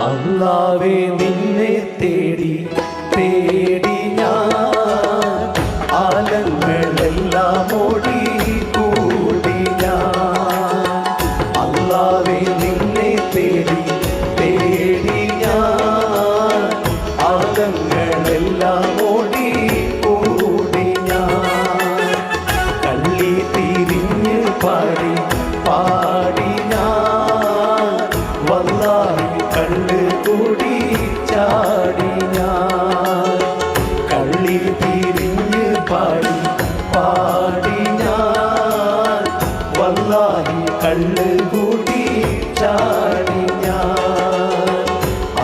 അല്ലാഹുവേ നിന്നെ തേടി തേടി ഞാൻ ആലങ്ങളെല്ലാം ഓടി കൂടി ഞാൻ. അല്ലാഹുവേ നിന്നെ തേടി തേടി ഞാൻ ആലങ്ങളെല്ലാം ഓടി കൂടി ഞാൻ. കള്ളി തിരിഞ്ഞ് പാടി പാടി ഞാൻ വല്ലാഹി കള്ള് കൂടി ചാടി ഞാൻ. കള്ളി തിരിഞ്ഞ് പാടി പാടി ഞാൻ വല്ലാഹി കള്ള് കൂടി ചാടി ഞാൻ.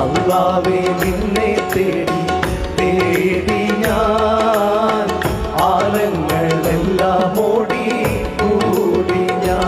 അല്ലാഹുവേ നിന്നെ തേടി തേടി ഞാൻ ആലങ്ങളെല്ലാം ഓടി കൂടി ഞാൻ.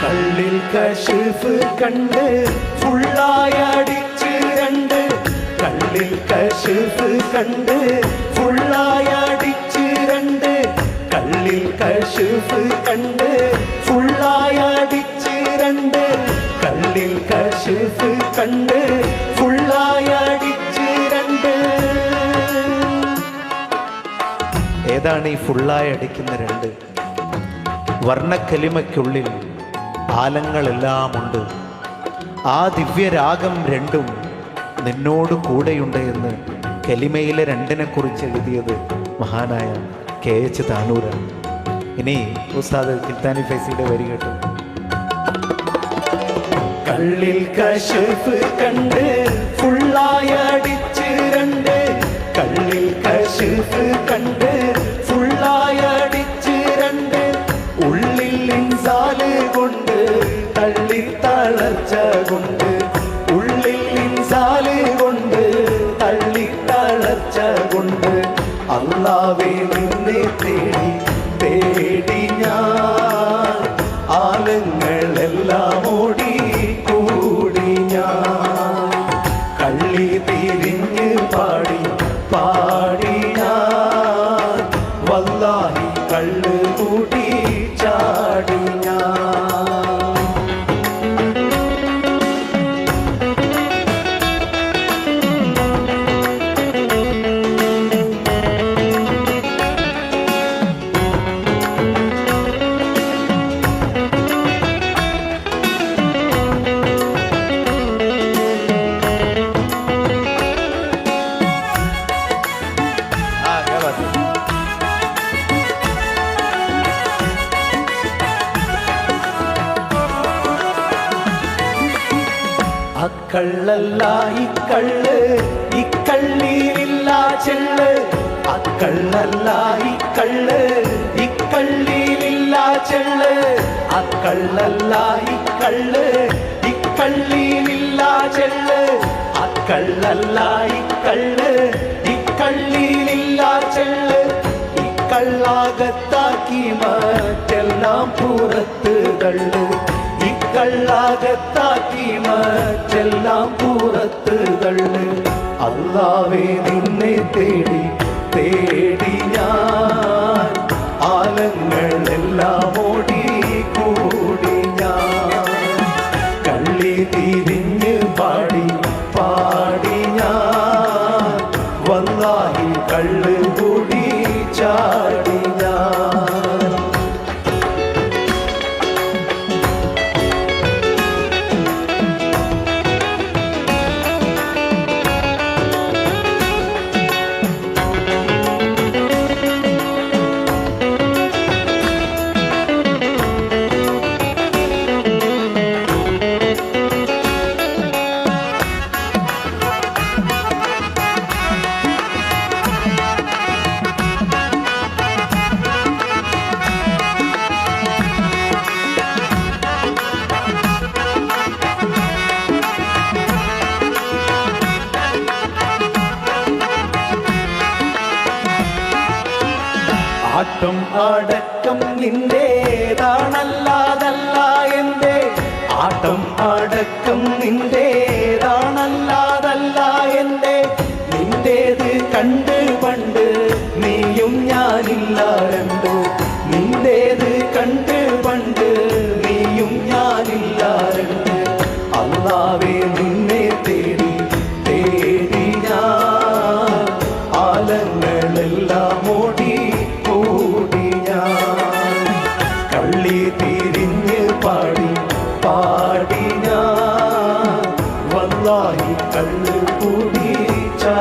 കള്ളിൽ കശിഫ് കണ്ട് ഫുള്ളായടിച്ച് രണ്ട്. കള്ളിൽ കശിഫ് കണ്ട് ഫുള്ളായടിച്ച് രണ്ട്. കള്ളിൽ കശിഫ് കണ്ട് ഫുള്ളായടിച്ച് രണ്ട്. കള്ളിൽ കശിഫ് കണ്ട് ഫുള്ളായടിച്ച് രണ്ട്. ഏതാണ് ഈ ഫുള്ളായി അടിക്കുന്ന രണ്ട്? വർണ്ണക്കലിമയ്ക്കുള്ളിൽ ആലങ്ങളെല്ലാമുണ്ട്. ആ ദിവ്യരാഗം രണ്ടും നിന്നോട് കൂടെയുണ്ട് എന്ന് കലിമയിലെ രണ്ടിനെ കുറിച്ച് എഴുതിയത് മഹാനായ KH താനൂരാണ്. ഇനി ഉസ്താദ് കിൽത്താനി ഫൈസിയുടെ വരി കേട്ടു. കള്ളിൽ കശിഫ് കണ്ട് ഫുള്ളായടിച്ച് രണ്ട്. കള്ളിൽ കശിഫ് കണ്ട് ഫുള്ളായടിച്ച് രണ്ട്. ഉള്ളിൽ ഇൻസാല് കൊണ്ട് തള്ളി തളർച്ച കൊണ്ട്. ഉള്ളിൽ ഇൻസാല് കൊണ്ട് തള്ളി തളർച്ച കൊണ്ട്. അല്ലാഹുവേ നിന്നെ തേടി തേടി ഞാൻ ആലങ്ങളെല്ലാം ഓടി കൂടി ഞാൻ. കള്ളി തിരിഞ്ഞ് പാടി പാടി ഞാൻ വല്ലാഹി കള്ള് കൂടി ചാടി ഞാൻ. അക്കള്ളല്ല ഇക്കള്ള് ഇക്കള്ളിയിലില്ല ചെള്ള്. അക്കള്ളല്ല ഇക്കള്ള് ഇക്കള്ളിയിലില്ല ചെള്ള്. അക്കള്ളല്ല ഇക്കള്ള് ഇക്കള്ളിയിലില്ല ചെള്ള്. അക്കള്ളല്ല ഇക്കള്ള് ഇക്കള്ളിയിലില്ല ചെള്ള്. ഇക്കള്ളാകത്താക്കി മറ്റെല്ലാം പുറത്ത് തള്ളു. ഇക്കള്ളാകത്താക്കി മറ്റെല്ലാം പുറത്ത് തള്ളു. അല്ലാഹുവേ നിന്നെ തേടി തേടി ഞാൻ ആലങ്ങളെല്ലാം ഓടി കൂടി ഞാൻ. കള്ളി തിരിഞ്ഞ് പാടി പാടി ഞാൻ വല്ലാഹി കള്ള് കൂടി ചാടി ഞാൻ. അടക്കം നിന്റേതാണല്ലാതല്ല എൻ്റെ ആട്ടം അടക്കം നിന്റേതാണല്ലാതല്ല എൻ്റെ നിന്റേത് കണ്ട് പണ്ട് നീയും ഞാനില്ലാരണ്ടോ നിന്റേത് കണ്ട് പണ്ട് നീയും ഞാനില്ലാരണ്ട് അല്ലാവേ നിന്നെ തേടി തേടി ഞാൻ ആലങ്ങളെല്ലാം ഓടി ഓടി ഞാൻ കള്ളി തിരിഞ്ഞ് പാടി പാടി ഞാൻ വല്ലാഹി കള്ളു കൂടി ചാ